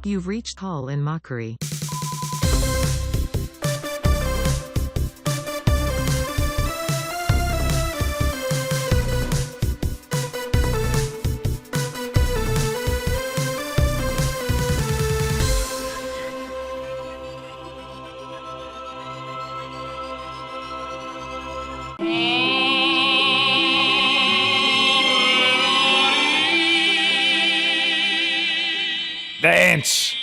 You've reached call in Mockery. Dance!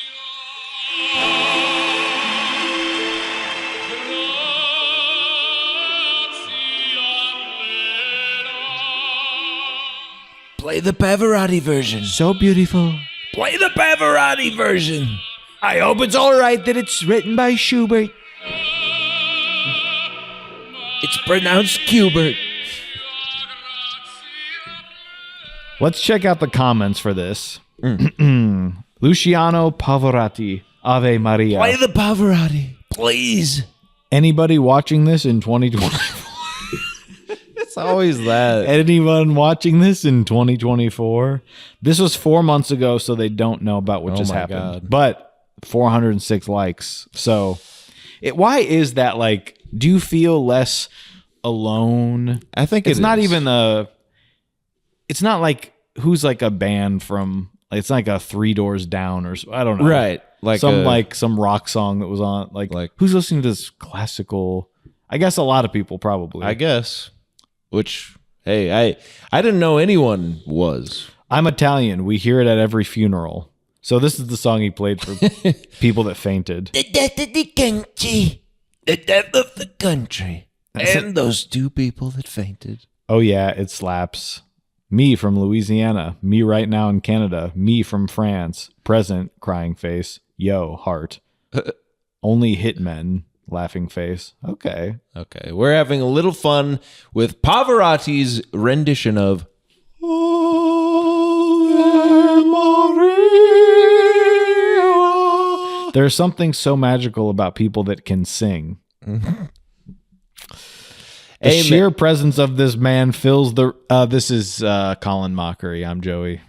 Play the Pavarotti version. So beautiful. Play the Pavarotti version. I hope it's all right that it's written by Schubert. It's pronounced Cubert. Let's check out the comments for this. Luciano Pavarotti, Ave Maria. Play the Pavarotti, please. Anybody watching this in 2020? It's always that. Anyone watching this in 2024? This was 4 months ago, so they don't know about what just happened. God. But 406 likes. So, why is that? Like, do you feel less alone? I think it's not even a. It's not like who's like a band from. It's like a Three Doors Down or I don't know. Right. Like some rock song that was on. Like who's listening to this classical? I guess a lot of people probably. I guess. Which, hey, I didn't know anyone was. I'm Italian. We hear it at every funeral. So this is the song he played for people that fainted. The death of the country. The death of the country. And those two people that fainted. Oh, yeah, it slaps. Me from Louisiana. Me right now in Canada. Me from France. Present, crying face. Yo, heart. Only hitmen. Laughing face. Okay. Okay. We're having a little fun with Pavarotti's rendition of There's something so magical about people that can sing. The sheer presence of this man fills the... this is Colin Mockery. I'm Joey.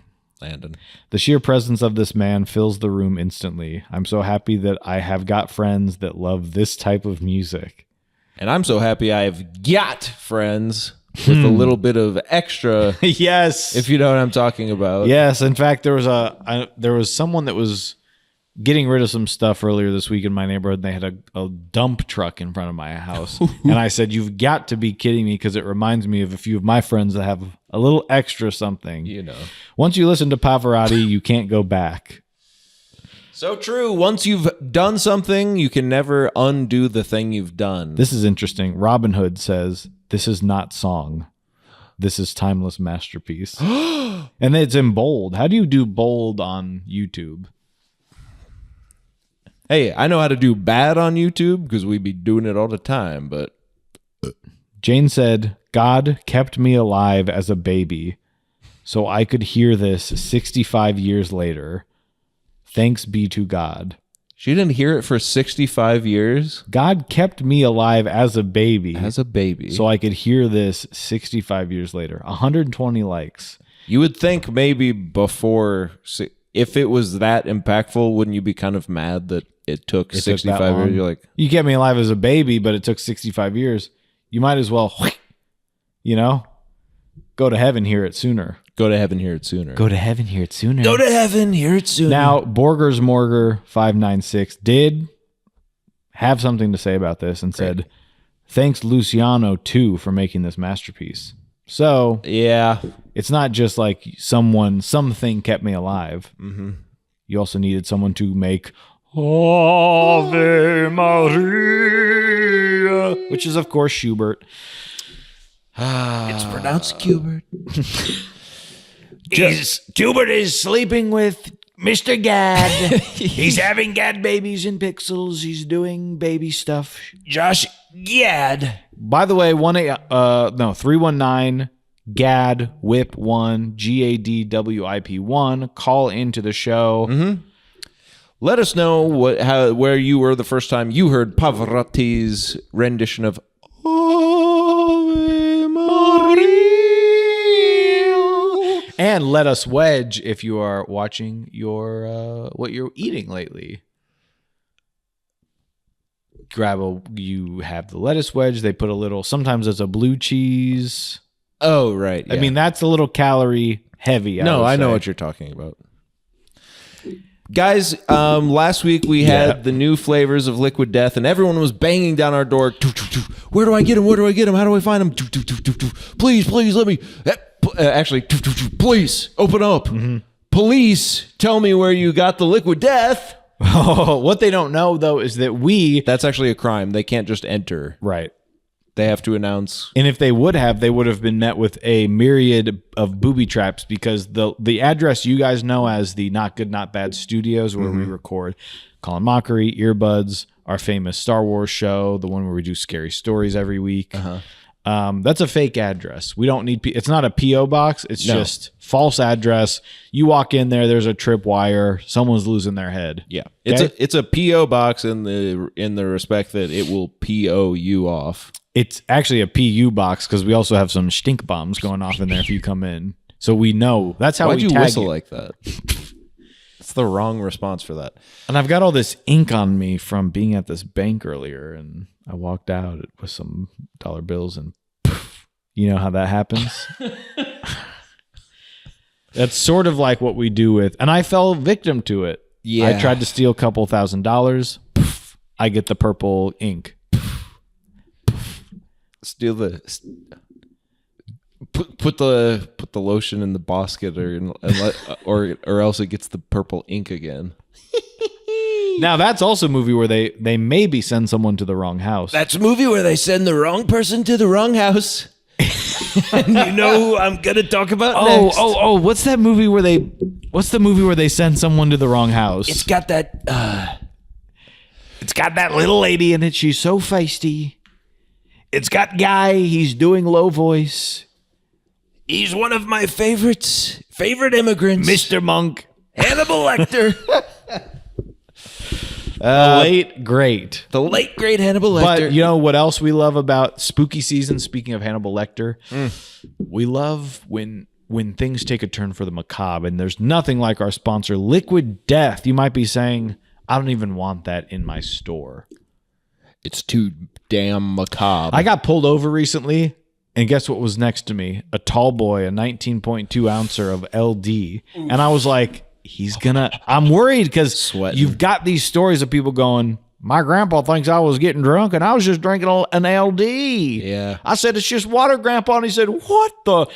Landon. The sheer presence of this man fills the room instantly. I'm so happy that I have got friends that love this type of music. And I'm so happy I've got friends with a little bit of extra. Yes. If you know what I'm talking about. Yes. In fact, there was someone that was getting rid of some stuff earlier this week in my neighborhood. And they had a dump truck in front of my house. And I said, you've got to be kidding me, because it reminds me of a few of my friends that have a little extra something. You know. Once you listen to Pavarotti, you can't go back. So true. Once you've done something, you can never undo the thing you've done. This is interesting. Robin Hood says, this is not song. This is timeless masterpiece. And it's in bold. How do you do bold on YouTube? Hey, I know how to do bad on YouTube because we be doing it all the time, but... Jane said, God kept me alive as a baby so I could hear this 65 years later. Thanks be to God. She didn't hear it for 65 years? God kept me alive as a baby. As a baby. So I could hear this 65 years later. 120 likes. You would think maybe before... If it was that impactful, wouldn't you be kind of mad that it took 65 years? You're like, you kept me alive as a baby, but it took 65 years. You might as well, go to heaven, hear it sooner. Go to heaven, hear it sooner. Go to heaven, hear it sooner. Go to heaven, hear it sooner. Now, Borgers Morger 596 did have something to say about this and said, thanks Luciano too for making this masterpiece. So yeah, it's not just like something kept me alive. Mm-hmm. You also needed someone to make Ave Maria, which is of course Schubert. It's pronounced Cubert. Schubert is sleeping with Mr. Gad. He's having Gad babies in pixels. He's doing baby stuff. Josh Gad. By the way, 319 Gad Whip 1 GADWIP 1. Call into the show. Mm-hmm. Let us know where you were the first time you heard Pavarotti's rendition of Ave Maria. And And lettuce wedge if you are watching your what you're eating lately. You have the lettuce wedge. They put a little. Sometimes it's a blue cheese. Oh, right. I mean, that's a little calorie heavy. I know what you're talking about. Guys, last week we had the new flavors of Liquid Death, and everyone was banging down our door. Where do I get them? Where do I get them? How do I find them? Please, let me. Actually, please open up. Mm-hmm. Police, tell me where you got the Liquid Death. Oh, what they don't know though is that that's actually a crime. They can't just enter. Right. They have to announce. And if they would have been met with a myriad of booby traps, because the address you guys know as the Not Good, Not Bad Studios, where we record Colin Mockery, Earbuds, our famous Star Wars show, the one where we do scary stories every week. That's a fake address. We don't need. It's not a PO box. It's just false address. You walk in there. There's a tripwire. Someone's losing their head. Yeah, okay? it's a PO box in the respect that it will PO you off. It's actually a PU box because we also have some stink bombs going off in there if you come in. So we know that's how. Why'd we you tag whistle you. like that? It's the wrong response for that. And I've got all this ink on me from being at this bank earlier, and I walked out with some dollar bills, and poof, you know how that happens. That's sort of like what we do with, and I fell victim to it. Yeah, I tried to steal a couple $1,000s. Poof, I get the purple ink. Steal the put the lotion in the basket, or else it gets the purple ink again. Now that's also a movie where they maybe send someone to the wrong house. That's a movie where they send the wrong person to the wrong house. And you know who I'm gonna talk about next. What's that movie where what's the movie where they send someone to the wrong house? It's got that little lady in it. She's so feisty. It's got Guy. He's doing low voice. He's one of my favorite immigrants. Mr. Monk. Hannibal Lecter. The late great Hannibal Lecter. But you know what else we love about spooky season? Speaking of Hannibal Lecter, we love when things take a turn for the macabre, and there's nothing like our sponsor, Liquid Death. You might be saying, I don't even want that in my store. It's too damn macabre. I got pulled over recently, and guess what was next to me? A tall boy, a 19.2 ouncer of LD. And I was like, I'm worried because you've got these stories of people going, my grandpa thinks I was getting drunk and I was just drinking an LD. Yeah. I said, it's just water, Grandpa. And he said, what the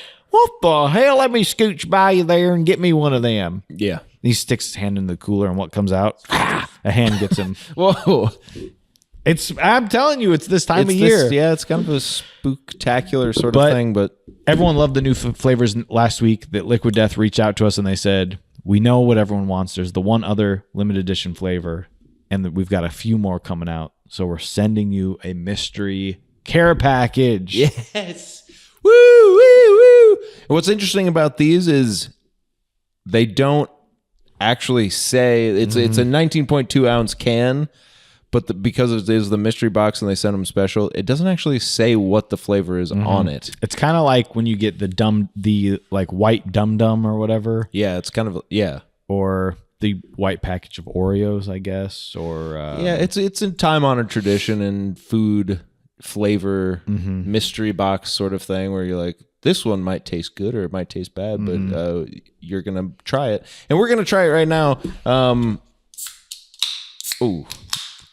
hell? Let me scooch by you there and get me one of them. Yeah. He sticks his hand in the cooler, and what comes out? A hand gets him. Whoa. I'm telling you, it's this time of year. It's kind of a spooktacular sort of thing. But everyone loved the new flavors last week that Liquid Death reached out to us and they said, we know what everyone wants. There's the one other limited edition flavor, and we've got a few more coming out. So we're sending you a mystery care package. Yes. Woo, woo, woo. And what's interesting about these is they don't actually say it's a 19.2 ounce can. But because it is the mystery box and they send them special, it doesn't actually say what the flavor is on it. It's kind of like when you get the white Dum Dum or whatever. Yeah, it's kind of or the white package of Oreos, I guess. Or it's a time-honored tradition and food flavor mystery box sort of thing where you're like, this one might taste good or it might taste bad, but you're gonna try it, and we're gonna try it right now.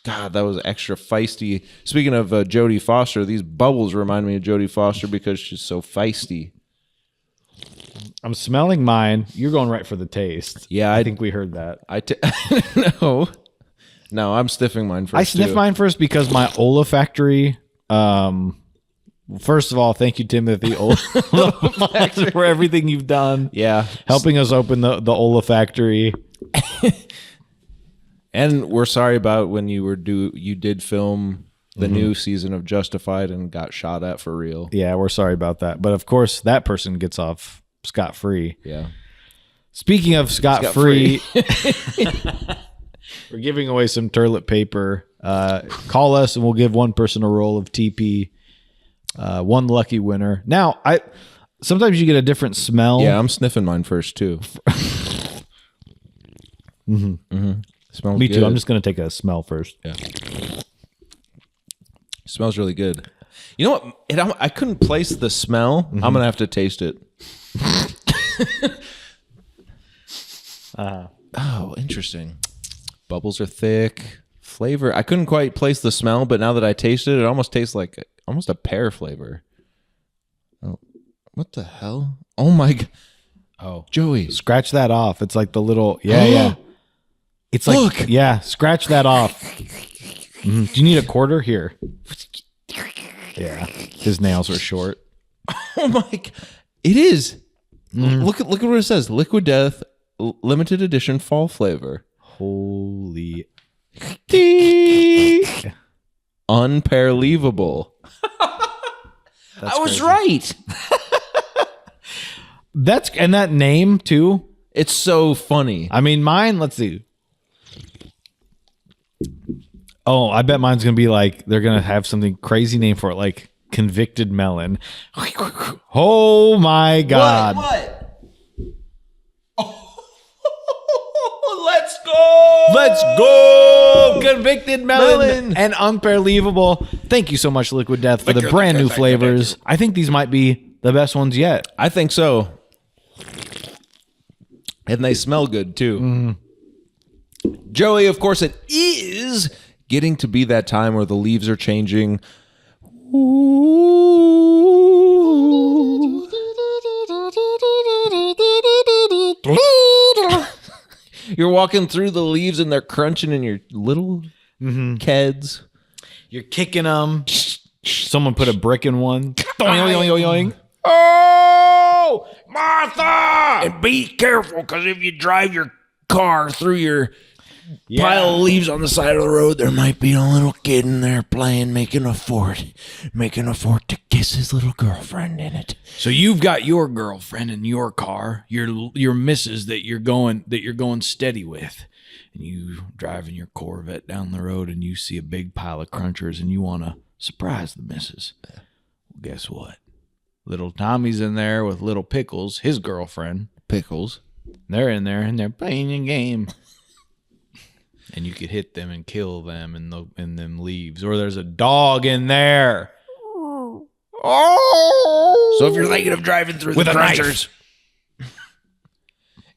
God, that was extra feisty. Speaking of Jodie Foster, these bubbles remind me of Jodie Foster because she's so feisty. I'm smelling mine. You're going right for the taste. Yeah, I think we heard that. No, I'm sniffing mine first. I sniffed mine first because my olfactory. First of all, thank you, Timothy, olfactory, for everything you've done. Yeah, helping us open the olfactory. And we're sorry about when you did film the new season of Justified and got shot at for real. Yeah, we're sorry about that. But of course, that person gets off scot-free. Yeah. Speaking of scot-free, we're giving away some toilet paper. Call us and we'll give one person a roll of TP. One lucky winner. Now, sometimes you get a different smell. Yeah, I'm sniffing mine first too. Smells Me good. too. I'm just gonna take a smell first. Yeah. Smells really good. You know what? I couldn't place the smell. I'm gonna have to taste it. Oh, interesting. Bubbles are thick. Flavor. I couldn't quite place the smell, but now that I tasted it, it almost tastes like almost a pear flavor. Oh, what the hell? Oh my god. Oh, Joey. scratch that off. It's like the little yeah. It's like Look. yeah. Scratch that off. Do you need a quarter here? Yeah, his nails are short. Oh my god. It is. Look at what it says. Liquid Death limited edition fall flavor. Holy. Unparleavable. I was right. And that name too. It's so funny. I mean, mine. Let's see. Oh, I bet mine's gonna be like they're gonna have something crazy name for it, like convicted melon. Oh my god! What? Oh, let's go! Let's go! Convicted Melon. melon and unbelievable. Thank you so much, Liquid Death, for the brand new flavors. I think these might be the best ones yet. I think so. And they smell good too. Joey, of course, it is getting to be that time where the leaves are changing. You're walking through the leaves and they're crunching in your little keds. You're kicking them. Someone put a brick in one. Doing. Oh, Martha! And be careful, because if you drive your car through your pile of leaves on the side of the road, there might be a little kid in there playing, making a fort to kiss his little girlfriend in it. So you've got your girlfriend in your car, your missus that you're going steady with, and you driving your Corvette down the road, and you see a big pile of crunchers, and you want to surprise the missus. Well, guess what? Little Tommy's in there with little Pickles, his girlfriend. Pickles. They're in there and they're playing a game. And you could hit them and kill them in them leaves. Or there's a dog in there. Oh! So if you're thinking of driving through With the a crunchers,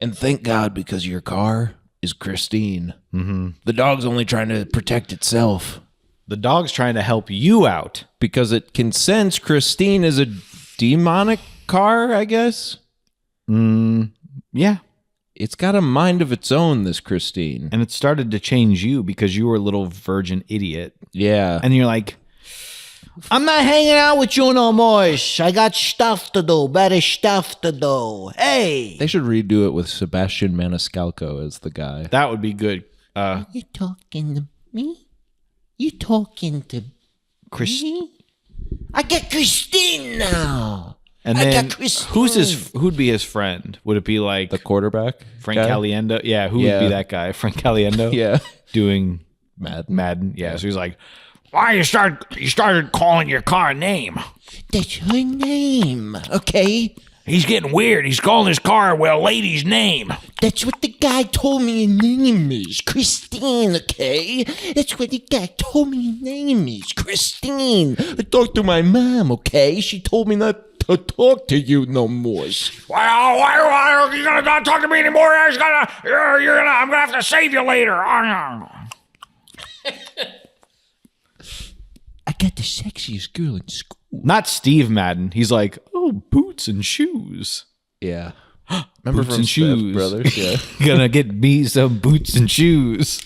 and thank God, because your car is Christine. The dog's only trying to protect itself. The dog's trying to help you out. Because it can sense Christine is a demonic car, I guess. Yeah. It's got a mind of its own, this Christine. And it started to change you because you were a little virgin idiot. Yeah. And you're like, I'm not hanging out with you no more. I got stuff to do. Better stuff to do. Hey. They should redo it with Sebastian Maniscalco as the guy. That would be good. You talking to me? You talking to me? I got Christine now. And I then got Christine. who'd be his friend? Would it be like The quarterback? Frank guy? Caliendo? Yeah, who would Yeah. be that guy? Frank Caliendo? Yeah. Doing Madden. Yeah, so he's like, why you started calling your car a name? That's her name, okay? He's getting weird. He's calling his car a lady's name. That's what the guy told me her name is. Christine, okay? That's what the guy told me her name is. Christine. I talked to my mom, okay? She told me not to talk to you no more. Why you gonna not talk to me anymore? I'm gonna have to save you later. I got the sexiest girl in school. Not Steve Madden. He's like, oh, boots and shoes. Yeah. Remember Boots from and Step shoes. Brothers? Yeah. Gonna get me some boots and shoes.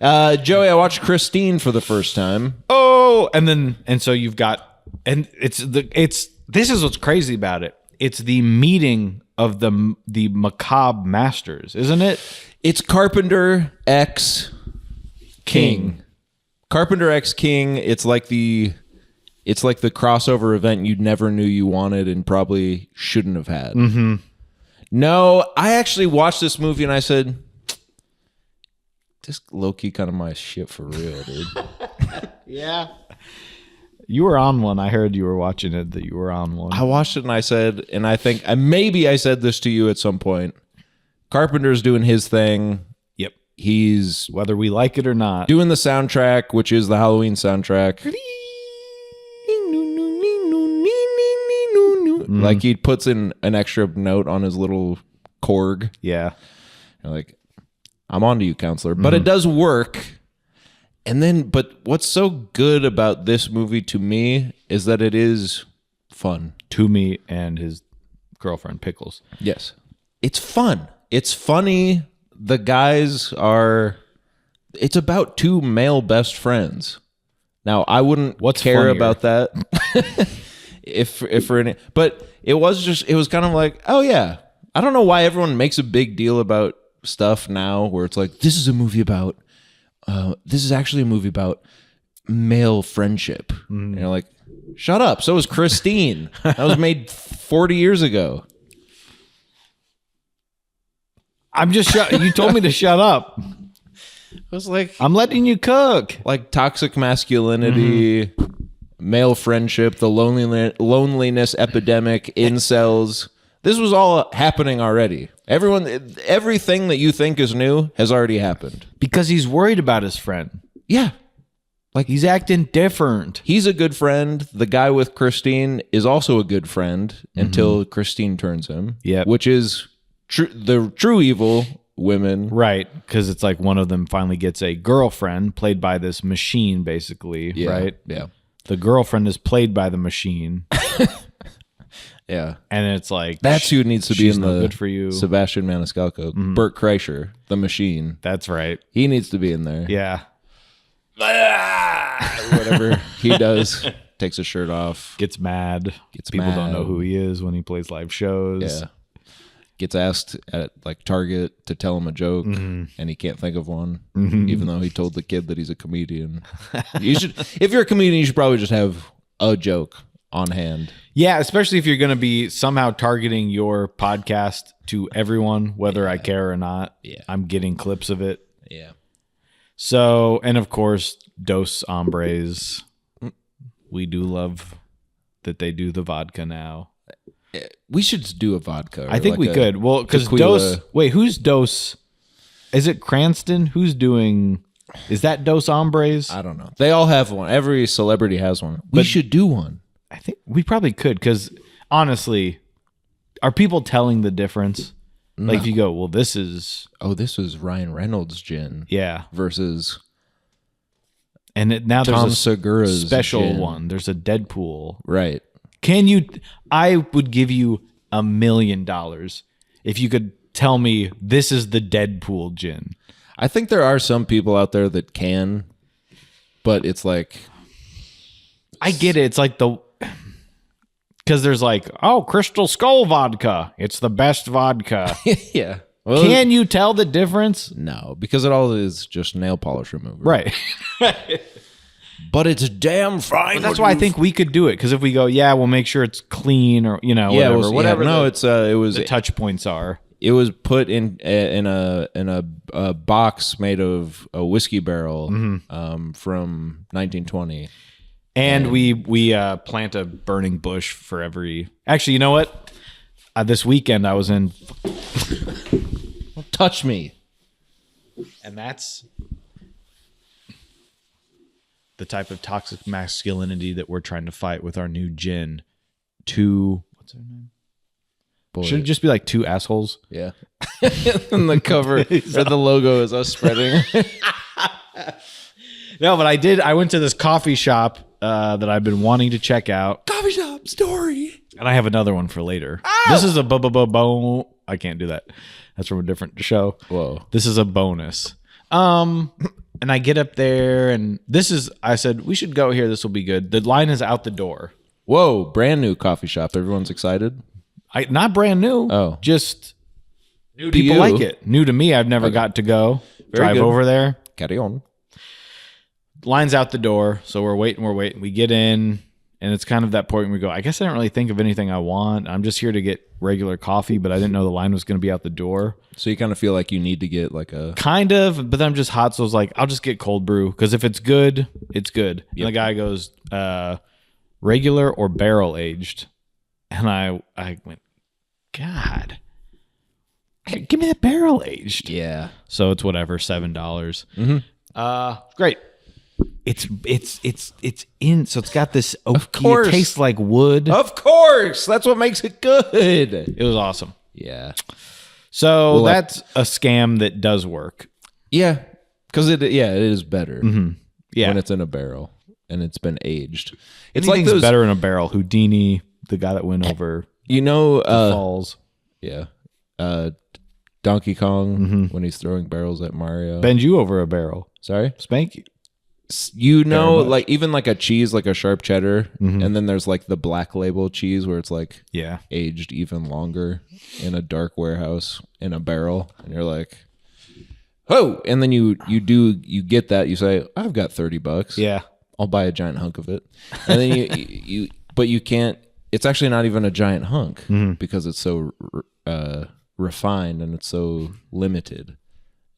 Joey, I watched Christine for the first time. Oh, and so you've got, and this is what's crazy about it. It's the meeting of the macabre masters, isn't it? It's Carpenter X King. Carpenter X King. It's like the crossover event you never knew you wanted and probably shouldn't have had. No, I actually watched this movie and I said, this low-key kind of my shit for real, dude. Yeah. You were on one. I heard you were watching it. That you were on one. I watched it and I said, and I think maybe I said this to you at some point. Carpenter's doing his thing. Yep. He's Whether we like it or not. doing the soundtrack, which is the Halloween soundtrack. Like he puts in an extra note on his little Korg. Yeah. You're like, I'm on to you, counselor. But it does work. And then, but what's so good about this movie to me is that it is fun. Toomey and his girlfriend, Pickles. Yes. It's fun. It's funny. The guys are, it's about two male best friends. Now, I wouldn't care funnier? about that if for any, but it was kind of like, oh yeah. I don't know why everyone makes a big deal about stuff now where it's like, this is actually a movie about male friendship. And you're like, shut up. So was Christine. That was made 40 years ago. You told me to shut up. It was like, I'm letting you cook. like toxic masculinity, male friendship, the loneliness epidemic, incels. This was all happening already. Everything that you think is new has already happened. Because he's worried about his friend. Yeah. Like he's acting different. He's a good friend. The guy with Christine is also a good friend until Christine turns him. Yep. Which is the true evil women. Right. Because it's like one of them finally gets a girlfriend played by this machine, basically. Yeah. Right? Yeah. The girlfriend is played by the machine. Yeah. And it's like That's who needs to be she's in no the good for you. Sebastian Maniscalco. Burt Kreischer, the machine. That's right. He needs to be in there. Yeah. Whatever he does, takes his shirt off. Gets mad. People don't know who he is when he plays live shows. Yeah. Gets asked at like Target to tell him a joke, and he can't think of one, even though he told the kid that he's a comedian. You should, if you're a comedian, you should probably just have a joke on hand. Yeah, especially if you're going to be somehow targeting your podcast to everyone, whether I care or not. Yeah. I'm getting clips of it. Yeah. So, and of course, Dos Hombres. We do love that they do the vodka now. We should do a vodka. I think we could. Well, because tequila. Dos. Wait, who's Dos? Is it Cranston? Who's doing? Is that Dos Hombres? I don't know. They all have one. Every celebrity has one. We should do one. I think we probably could. Because honestly, are people telling the difference? Like if you go, well, this is. Oh, this was Ryan Reynolds' gin. Yeah. Versus. And now Tom there's a Segura's special gin. one. There's a Deadpool. Right. Can you? I would give you $1 million if you could tell me this is the Deadpool gin. I think there are some people out there that can, but it's like. I get it. It's like because there's like, oh, Crystal Skull vodka. It's the best vodka. Yeah. Well, Can you tell the difference? no, because it all is just nail polish remover. Right. But it's damn fine. But that's why I think we could do it. Because if we go, yeah, we'll make sure it's clean or, whatever no, it was the touch points are. it was put in a box made of a whiskey barrel from 1920. And we plant a burning bush for every. Actually, you know what? This weekend I was in, Don't touch me. and that's the type of toxic masculinity that we're trying to fight with our new gin. What's her name? Boy, Should it just be like two assholes? yeah. And the cover or the logo is us spreading. No, but I went to this coffee shop that I've been wanting to check out. Coffee shop story. And I have another one for later. This is a bo. I can't do that. That's from a different show. Whoa. This is a bonus. And I get up there, and I said, we should go here. This will be good. The line is out the door. Whoa, brand new coffee shop. Everyone's excited. Not brand new. Oh. Just New to people you. like it. New to me. I've never got to go. Very Drive good. over there. Carry on. Line's out the door. So we're waiting. We get in, and it's kind of that point where we go, I guess I don't really think of anything I want. I'm just here to get regular coffee, but I didn't know the line was going to be out the door. So you kind of feel like you need to get like a... Kind of, but then I'm just hot, so I was like, I'll just get cold brew, because if it's good, it's good. And the guy goes, regular or barrel aged. And I went, God, give me the barrel aged. Yeah. So it's whatever, $7. Great. It's in. So it's got this oaky. Of course. It tastes like wood. Of course. That's what makes it good. It was awesome. Yeah. So Well, that's a scam that does work. Yeah. Because it is better Yeah, when it's in a barrel and it's been aged. It's anything's like those better in a barrel. Houdini, the guy that went over falls. Yeah. Donkey Kong when he's throwing barrels at Mario. Bend you over a barrel. Sorry? Spank you. You know, much. like even like a cheese, like a sharp cheddar, and then there's like the black label cheese where it's like Yeah. aged even longer in a dark warehouse in a barrel, and you're like, oh, and then you get that, you say, I've got $30. Yeah. I'll buy a giant hunk of it, and then but you can't. It's actually not even a giant hunk because it's so refined and it's so limited,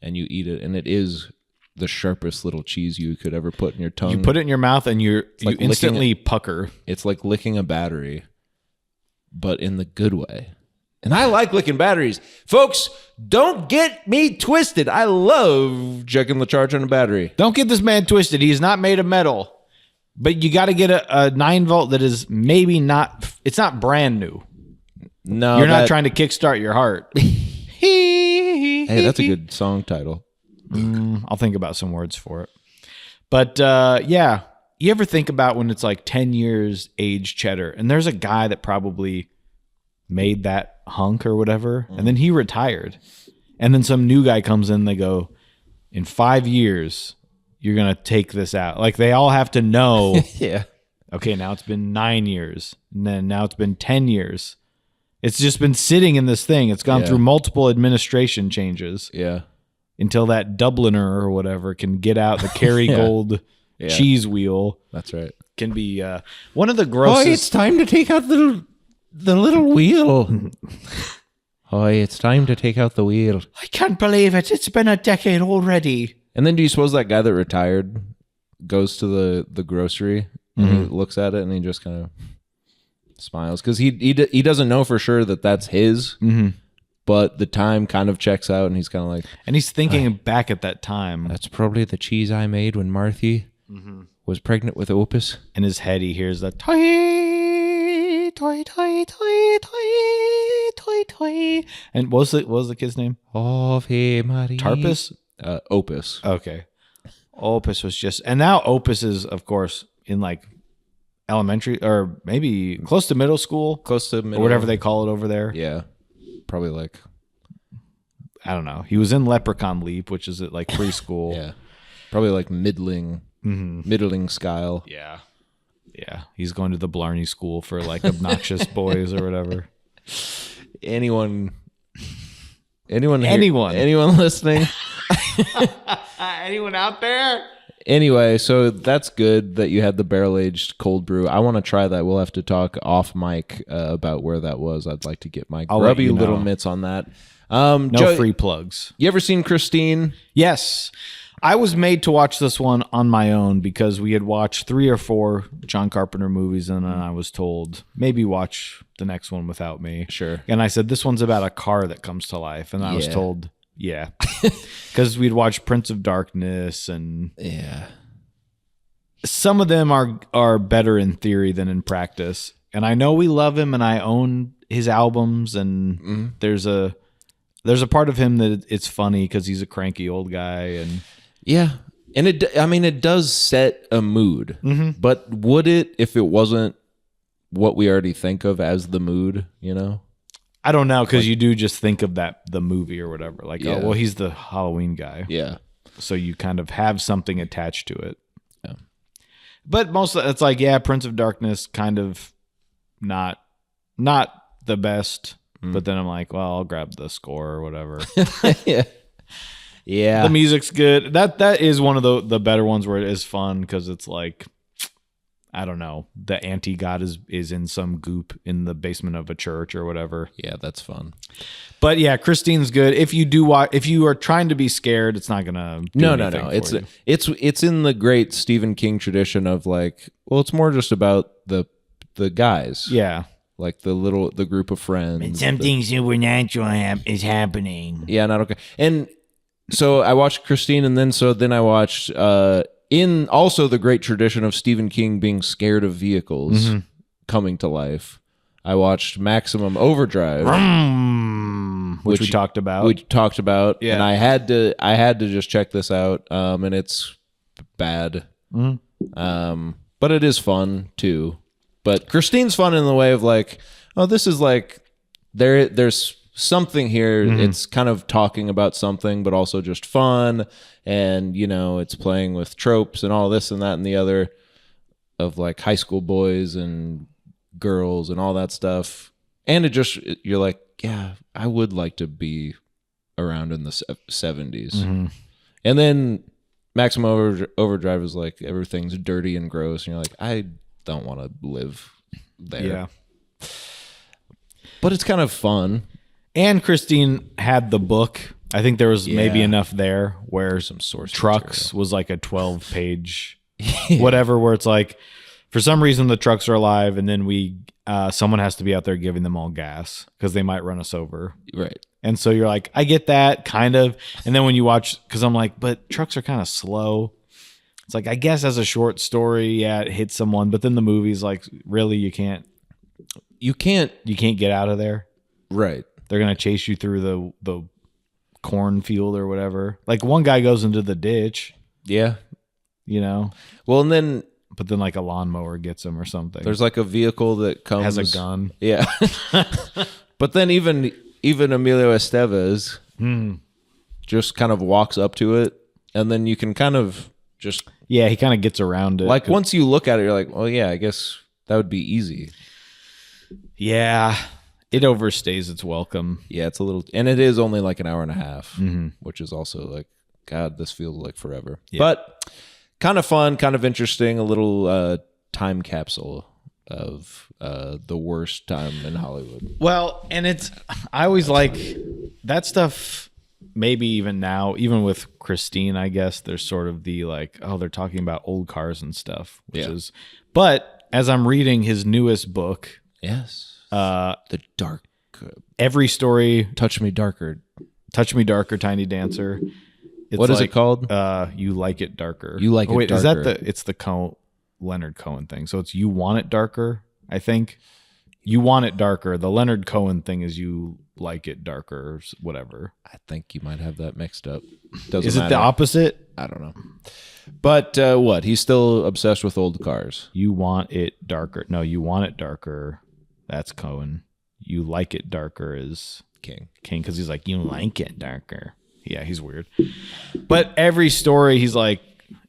and you eat it, and it is the sharpest little cheese you could ever put in your tongue. You put it in your mouth and you like instantly pucker. It's like licking a battery, but in the good way. And I like licking batteries. Folks, don't get me twisted. I love checking the charge on a battery. Don't get this man twisted. He's not made of metal. But you got to get a 9-volt that is maybe not, it's not brand new. No, You're not trying to kickstart your heart. Hey, that's a good song title. I'll think about some words for it. But yeah, you ever think about when it's like 10 years aged cheddar and there's a guy that probably made that hunk or whatever, and then he retired. And then some new guy comes in, they go, in 5 years, you're going to take this out. Like they all have to know, Yeah. okay, now it's been 9 years. And then now it's been 10 years. It's just been sitting in this thing. It's gone Yeah. through multiple administration changes. Yeah. Until that Dubliner or whatever can get out the Kerrygold Yeah. cheese wheel. That's right. Can be one of the grossest. time to take out the little wheel. It's time to take out the wheel. I can't believe it. It's been a decade already. And then do you suppose that guy that retired goes to the grocery and he looks at it and he just kind of smiles because he doesn't know for sure that that's his. But the time kind of checks out, and he's kind of like... And he's thinking back at that time. That's probably the cheese I made when Marthy was pregnant with Opus. In his head, he hears that toy, toy, toy, toy, toy, toy, toy. And what was the kid's name? Ave Maria. Tarpus? Opus. Okay. Opus was just... And now Opus is, of course, in like elementary, or maybe close to middle school. Close to middle. Or whatever they call it over there. Yeah. Probably like... I don't know. He was in Leprechaun Leap, which is at like preschool. Yeah. Probably like middling style. Yeah. Yeah. He's going to the Blarney School for like obnoxious boys or whatever. Anyone listening? Anyone out there? Anyway, so that's good that you had the barrel-aged cold brew. I want to try that. We'll have to talk off mic about where that was. I'd like to get my I'll let grubby you know. little mitts on that. No Joe, free plugs. You ever seen Christine? Yes. I was made to watch this one on my own because we had watched 3 or 4 John Carpenter movies, and then I was told, maybe watch the next one without me. Sure. And I said, this one's about a car that comes to life. And I was Yeah. told, yeah. Because we'd watched Prince of Darkness, and Yeah. some of them are better in theory than in practice. And I know we love him, and I own his albums, and there's a part of him that it's funny because he's a cranky old guy, and Yeah. And it does set a mood. But would it if it wasn't what we already think of as the mood, you know? I don't know, because you do just think of the movie or whatever. Like, Yeah. oh, well, he's the Halloween guy. Yeah. So you kind of have something attached to it. Yeah. But mostly it's like, yeah, Prince of Darkness kind of not the best. But then I'm like, well, I'll grab the score or whatever. Yeah. Yeah. The music's good. That is one of the better ones where it is fun because it's like, I don't know, the anti-god is in some goop in the basement of a church or whatever. Yeah, that's fun. But yeah, Christine's good. If you do if you are trying to be scared, it's not gonna do No. anything for you. It's in the great Stephen King tradition of like, well, it's more just about the the guys. Yeah. Like the group of friends. Something supernatural is happening. Yeah, not okay. And so I watched Christine, and then I watched in also the great tradition of Stephen King being scared of vehicles coming to life. I watched Maximum Overdrive, Which we talked about. Yeah. And I had to just check this out. And it's bad. But it is fun too. But Christine's fun in the way of like, oh, this is like there's something here. It's kind of talking about something, but also just fun. And, it's playing with tropes and all this and that and the other of like high school boys and girls and all that stuff. And you're like, yeah, I would like to be around in the 70s. And then Maximum Overdrive is like everything's dirty and gross. And you're like, I don't want to live there. Yeah. But it's kind of fun. And Christine had the book. I think there was maybe Yeah. enough there where Some source Trucks was like a 12-page whatever, where it's like, for some reason the trucks are alive, and then someone has to be out there giving them all gas because they might run us over. Right. And so you're like, I get that kind of. And then when you watch, because I'm like, but trucks are kind of slow. It's like, I guess as a short story, yeah, it hits someone. But then the movie's like, really, you can't get out of there. Right. They're gonna chase you through the cornfield or whatever. Like one guy goes into the ditch, Yeah. Well, and then but then like a lawnmower gets him or something. there's like a vehicle that comes has a gun. Yeah. But then even Emilio Estevez just kind of walks up to it, and then you can kind of just Yeah, he kind of gets around it. like once you look at it, you're like, oh yeah, I guess that would be easy. Yeah, it overstays its welcome. Yeah, it's a little, and it is only like an hour and a half, which is also like, God, this feels like forever. Yeah. But kind of fun, kind of interesting, a little time capsule of the worst time in Hollywood. Well, and I always like that stuff. Maybe even now, even with Christine, I guess there's sort of the like, oh, they're talking about old cars and stuff, which is. But as I'm reading his newest book, Yes. The dark. every story, Touch Me Darker. Tiny dancer. It's What is it called? You Like It Darker. You Like It wait, Darker. Is that it's the Leonard Cohen thing? So it's You Want It Darker, I think. You Want It Darker. The Leonard Cohen thing is You Like It Darker, or whatever. I think you might have that mixed up. Is it the opposite? I don't know. But what? He's still obsessed with old cars. You Want It Darker. No, You Want It Darker. That's Cohen. You Like It Darker is King. because he's like, you like it darker. Yeah, he's weird. But every story he's like,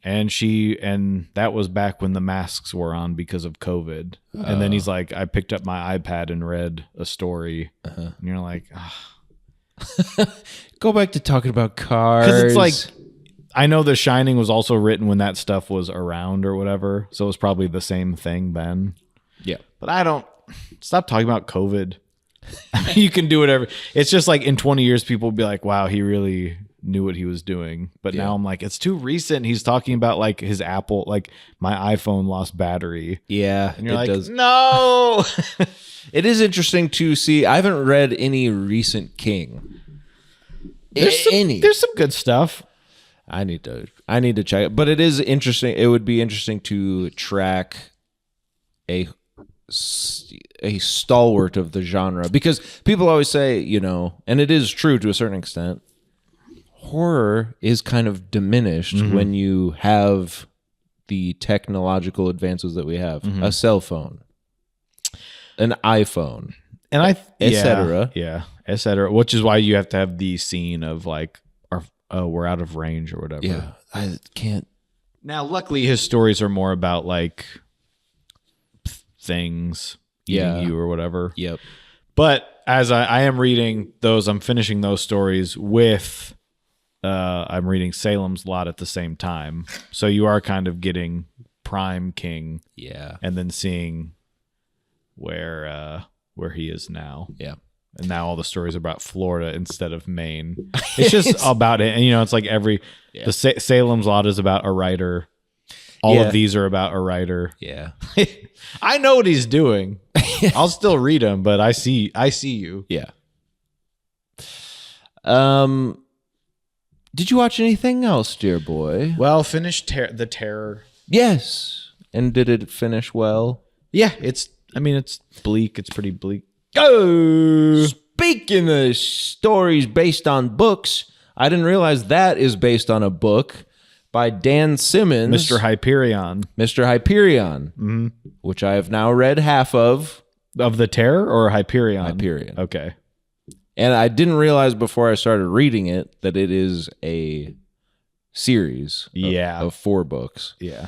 and that was back when the masks were on because of COVID. And then he's like, I picked up my iPad and read a story. And you're like, Go back to talking about cars. because it's like, I know The Shining was also written when that stuff was around or whatever. So it was probably the same thing then. yeah. But I don't stop talking about COVID. You can do whatever. It's just like in 20 years, people will be like, wow, he really knew what he was doing. But now I'm like, it's too recent. He's talking about like his Apple, like my iPhone lost battery. Yeah, And you're it like, does. no. It is interesting to see. I haven't read any recent King. There's some good stuff. I need to check it. But it is interesting. It would be interesting to track a stalwart of the genre, because people always say, and it is true to a certain extent, horror is kind of diminished when you have the technological advances that we have. A cell phone, an iPhone, And cetera. Yeah, et cetera. Which is why you have to have the scene of like, we're out of range or whatever. Yeah, I can't. Now, luckily, his stories are more about like things eating you or whatever. Yep. But as I am reading those, I'm finishing those stories with, I'm reading Salem's Lot at the same time. So you are kind of getting prime King. Yeah. And then seeing where he is now. Yeah. And now all the stories are about Florida instead of Maine. It's just about it. And, it's like the Salem's Lot is about a writer all Yeah. of these are about a writer. Yeah. I know what he's doing. I'll still read them, but I see you. Yeah. Did you watch anything else, dear boy? Well, finish the Terror. Yes. And did it finish well? Yeah, it's bleak. It's pretty bleak. Oh, speaking of stories based on books, I didn't realize that is based on a book by Dan Simmons, Mr. Hyperion. Mr. Hyperion, which I have now read half of. Of the Terror or Hyperion? Hyperion. Okay. And I didn't realize before I started reading it that it is a series of 4 books. Yeah.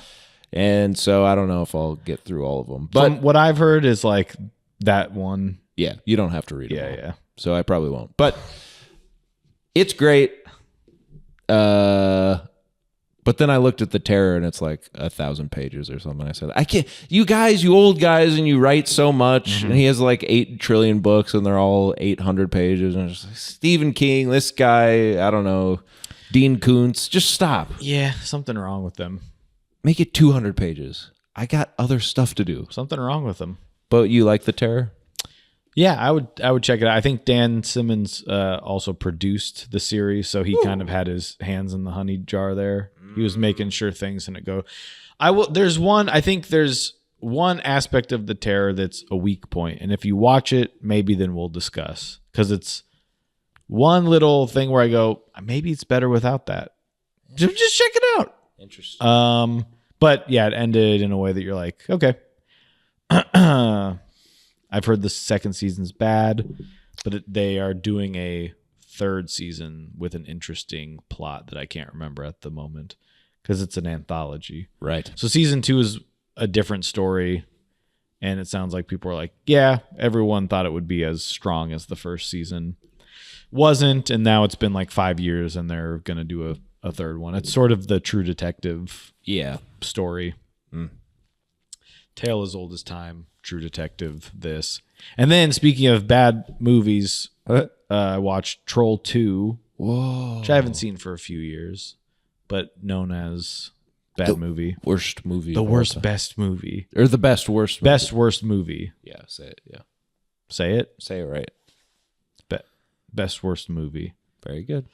And so I don't know if I'll get through all of them. But From what I've heard is like that one. yeah, you don't have to read them all. Yeah. So I probably won't. But it's great. But then I looked at the Terror and it's like 1,000 pages or something. I said, I can't, you guys, you old guys, and you write so much. And he has like 8 trillion books and they're all 800 pages. And it's like, Stephen King, this guy, I don't know, Dean Koontz, just stop. Yeah, something wrong with them. Make it 200 pages. I got other stuff to do. Something wrong with them. But you like the Terror? Yeah, I would check it out. I think Dan Simmons also produced the series, so he kind of had his hands in the honey jar there. He was making sure things didn't go. There's one aspect of the Terror that's a weak point, and if you watch it, maybe then we'll discuss, because it's one little thing where I go, maybe it's better without that. Just check it out. Interesting. But yeah, it ended in a way that you're like, okay. I've heard the second season's bad, but they are doing a 3rd season with an interesting plot that I can't remember at the moment because it's an anthology. Right. So season 2 is a different story, and it sounds like people are like, yeah, everyone thought it would be as strong as the first season. Wasn't, and now it's been like 5 years, and they're going to do a 3rd one. It's sort of the True Detective story. Tale as old as time. True Detective, this. And then, speaking of bad movies, I watched Troll 2, which I haven't seen for a few years, but known as bad movie. Worst movie. The worst best movie. Or the best worst movie. Best worst movie. Yeah, say it. Yeah. Say it. Say it right. Best worst movie. Very good.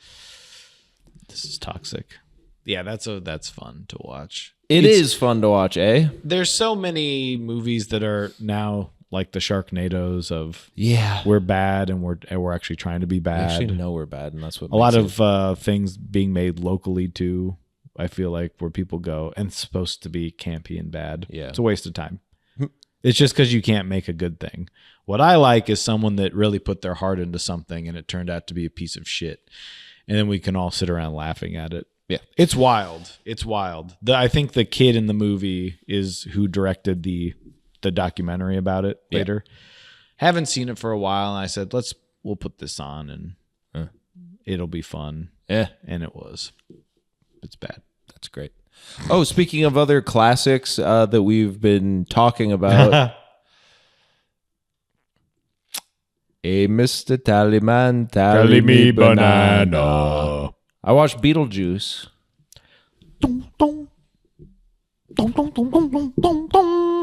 This is toxic. Yeah, that's fun to watch. It is fun to watch, eh? There's so many movies that are now like the Sharknadoes of Yeah. we're bad and we're actually trying to be I bad. actually know we're bad, and that's what A lot of things being made locally too. I feel like where people go and it's supposed to be campy and bad. Yeah. It's a waste of time. It's just because you can't make a good thing. What I like is someone that really put their heart into something and it turned out to be a piece of shit. And then we can all sit around laughing at it. Yeah. It's wild. It's wild. I think the kid in the movie is who directed the documentary about it later. Haven't seen it for a while. And I said, we'll put this on and it'll be fun. Yeah. And it was. It's bad. That's great. Oh, speaking of other classics that we've been talking about. Hey, Mr. Tallyman, tally me banana. I watched Beetlejuice.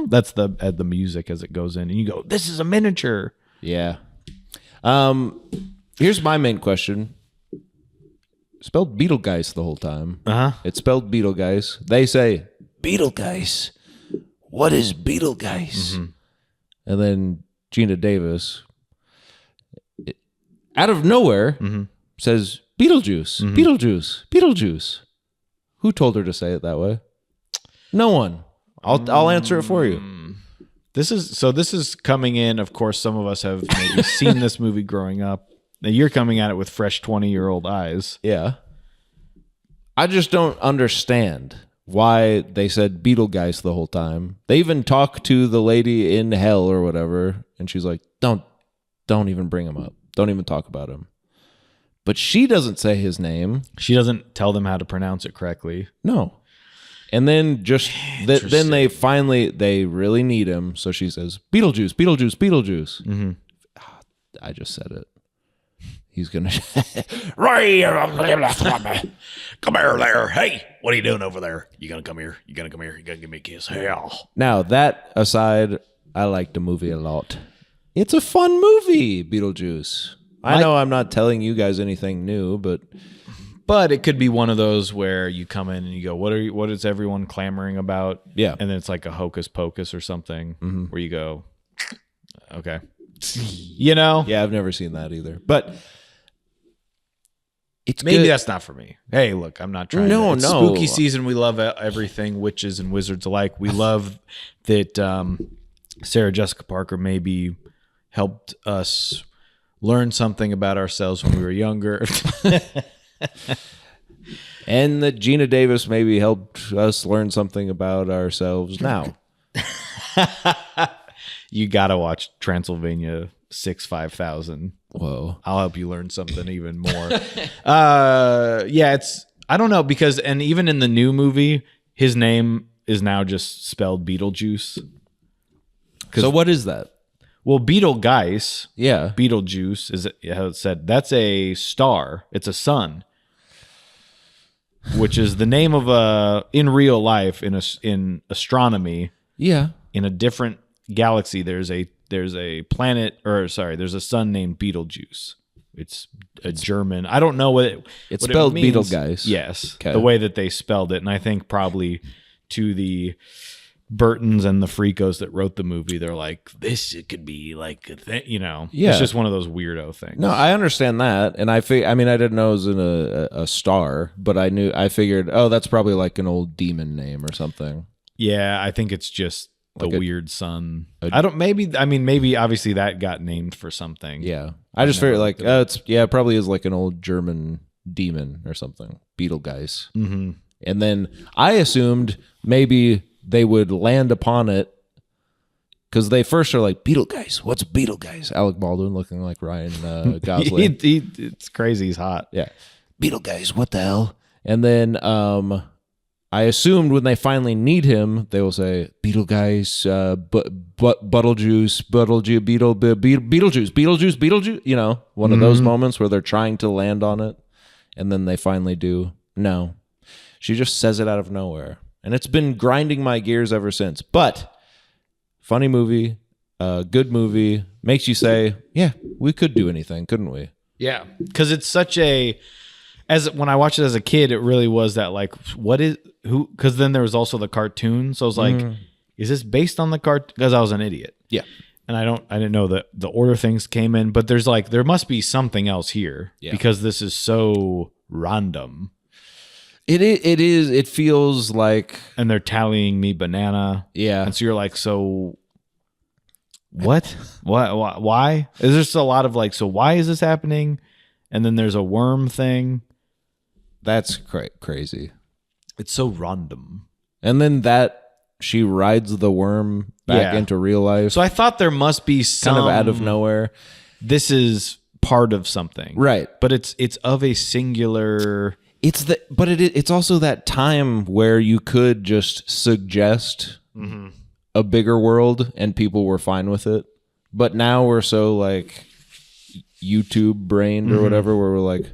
That's the music as it goes in, and you go, "This is a miniature." Yeah. Here's my main question. Spelled Beetlegeist the whole time. It's spelled Beetlegeist. They say Beetlegeist. What is Beetlegeist? And then Gina Davis, out of nowhere, says Beetlejuice, Beetlejuice, Beetlejuice. Who told her to say it that way? No one. I'll answer it for you. This is coming in. Of course, some of us have maybe seen this movie growing up. Now you're coming at it with fresh 20-year-old eyes. Yeah. I just don't understand why they said Beetlegeist the whole time. They even talk to the lady in hell or whatever, and she's like, don't even bring him up. Don't even talk about him. But she doesn't say his name. She doesn't tell them how to pronounce it correctly. No. And then then they really need him, so she says, Beetlejuice, Beetlejuice, Beetlejuice. I just said it. he's gonna. Ray, come here there. Hey, what are you doing over there? You gonna come here? You gonna come here? You gonna give me a kiss? Hell. Now that aside, I like the movie a lot. It's a fun movie, Beetlejuice. I know I'm not telling you guys anything new, but it could be one of those where you come in and you go, what is everyone clamoring about? Yeah. And then it's like a hocus pocus or something where you go, okay. You know? yeah, I've never seen that either. But it's Maybe good. that's not for me. Hey, look, I'm not trying No, It's no. spooky season. We love everything, witches and wizards alike. We love that Sarah Jessica Parker maybe helped us learn something about ourselves when we were younger. And that Gina Davis maybe helped us learn something about ourselves now. You got to watch Transylvania 5000. Whoa. I'll help you learn something even more. Yeah, I don't know, because, and even in the new movie, his name is now just spelled Beetlejuice. So what is that? Well, Beetlegeist, Yeah. Beetlejuice is how it's said. That's a star. It's a sun, which is the name of in real life in astronomy. Yeah. In a different galaxy, there's a planet, or sorry, there's a sun named Beetlejuice. It's a German. I don't know It's what spelled it means. Beetlegeist. Yes, Okay. the way that they spelled it, and I think probably to the Burtons and the Freakos that wrote the movie, they're like, this it could be like a thing, you know. Yeah. It's just one of those weirdo things. No, I understand that, and I mean, I didn't know it was in a star, but I figured, oh, that's probably like an old demon name or something. Yeah, I think it's just the Like weird sun. Maybe obviously that got named for something. Yeah, I just figured like, it probably is like an old German demon or something, Beetlegeist. Mm-hmm. And then I assumed maybe they would land upon it because they first are like, Beetlegeist, what's Beetlegeist? Alec Baldwin looking like Ryan Gosling. It's crazy. He's hot. Yeah. Beetlegeist, what the hell? And then I assumed when they finally need him, they will say, Beetlegeist, Beetlejuice, Beetlejuice, you know, one of those moments where they're trying to land on it. And then they finally do. No. She just says it out of nowhere. And it's been grinding my gears ever since. But funny movie, good movie, makes you say, yeah, we could do anything, couldn't we? Yeah, because it's such when I watched it as a kid, it really was that like, because then there was also the cartoon. So I was like, is this based on the cartoon? Because I was an idiot. Yeah. And I didn't know that the order things came in, but there must be something else here because this is so random. It is. It feels like, And they're tallying me banana. yeah. And so you're like, so what? Why? Is there just a lot of like, so why is this happening? And then there's a worm thing. That's crazy. It's so random. And then she rides the worm back into real life, So I thought there must be some kind of out of nowhere. This is part of something, Right. But it's of a singular. But it's also that time where you could just suggest a bigger world and people were fine with it. But now we're so like YouTube brained or whatever, where we're like,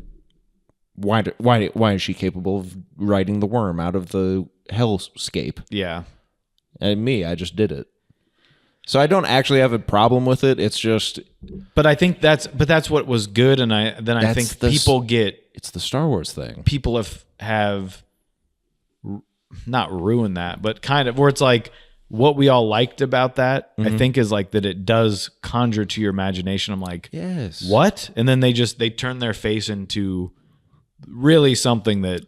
why is she capable of riding the worm out of the hellscape? Yeah. And I just did it. So I don't actually have a problem with it. It's just, But I think that's what was good, and I That's think it's the Star Wars thing. people have not ruined that, but kind of where it's like what we all liked about that. I think is like that it does conjure to your imagination. I'm like, Yes. what? And then they turn their face into really something that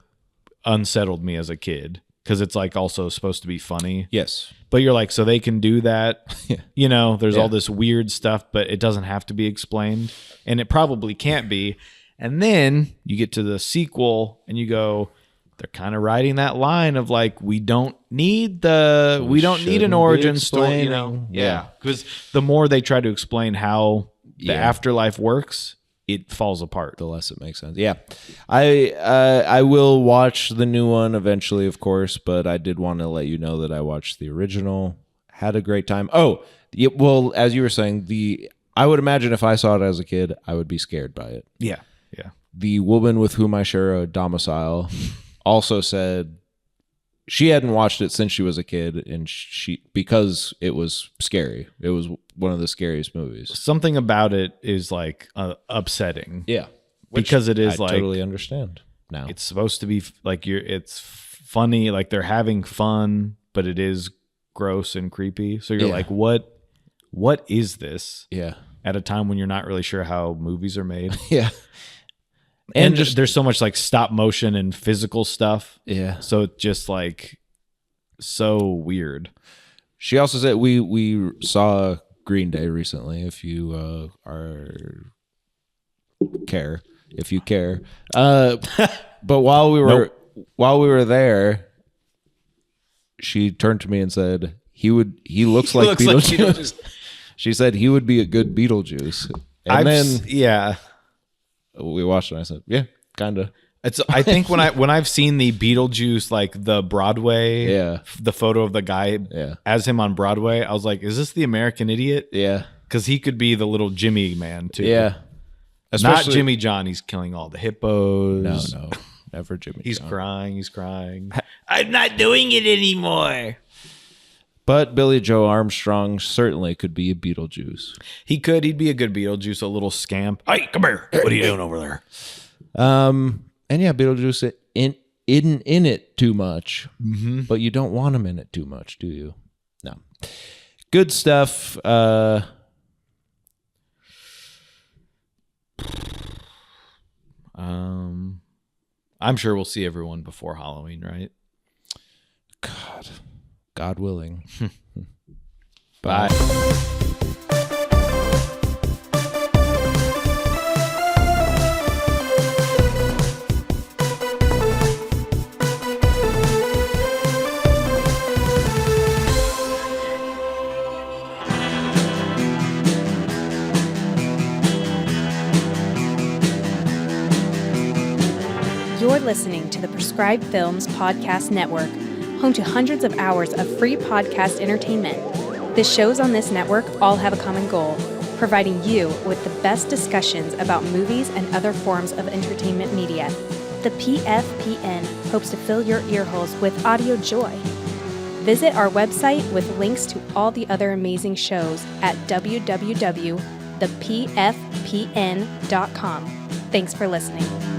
unsettled me as a kid, because it's like also supposed to be funny. Yes. But you're like, so they can do that. You know, there's Yeah. all this weird stuff, but it doesn't have to be explained, and it probably can't be. And then you get to the sequel and you go, they're kind of riding that line of like, we don't need an shouldn't be origin story, you know? explaining. Yeah. Because the more they try to explain how the Yeah. afterlife works, it falls apart. The less it makes sense. Yeah. I will watch the new one eventually, of course, but I did want to let you know that I watched the original, had a great time. Oh, yeah, well, as you were saying, I would imagine if I saw it as a kid, I would be scared by it. Yeah. Yeah. The woman with whom I share a domicile also said she hadn't watched it since she was a kid, and because it was scary. It was one of the scariest movies. Something about it is like upsetting. Yeah, because it is I like totally understand now. it's supposed to be like it's funny, like they're having fun, but it is gross and creepy. So you're Yeah. like, what is this? Yeah, At a time when you're not really sure how movies are made. yeah, And just there's so much like stop motion and physical stuff. yeah. So it's just like so weird. She also said we saw Green Day recently. If you if you care, but while we were there, she turned to me and said he looks like Beetlejuice. She said he would be a good Beetlejuice, and then yeah. we watched it. And I said, yeah, kind of. I think when I've seen the Beetlejuice, like the Broadway, Yeah. the photo of the guy Yeah. as him on Broadway, I was like, is this the American Idiot? Yeah, Because he could be the little Jimmy man too. yeah. Not Jimmy John. He's killing all the hippos. No, never Jimmy. He's John. crying. He's crying. I'm not doing it anymore. But Billy Joe Armstrong certainly could be a Beetlejuice. He could. He'd be a good Beetlejuice, a little scamp. Hey, come here. What are you doing over there? And yeah, Beetlejuice in it too much, but you don't want him in it too much, do you? No. Good stuff. I'm sure we'll see everyone before Halloween, right? God willing. Bye. You're listening to the Prescribed Films Podcast Network, home to hundreds of hours of free podcast entertainment. The shows on this network all have a common goal, providing you with the best discussions about movies and other forms of entertainment media. The PFPN hopes to fill your earholes with audio joy. Visit our website with links to all the other amazing shows at www.thepfpn.com. Thanks for listening.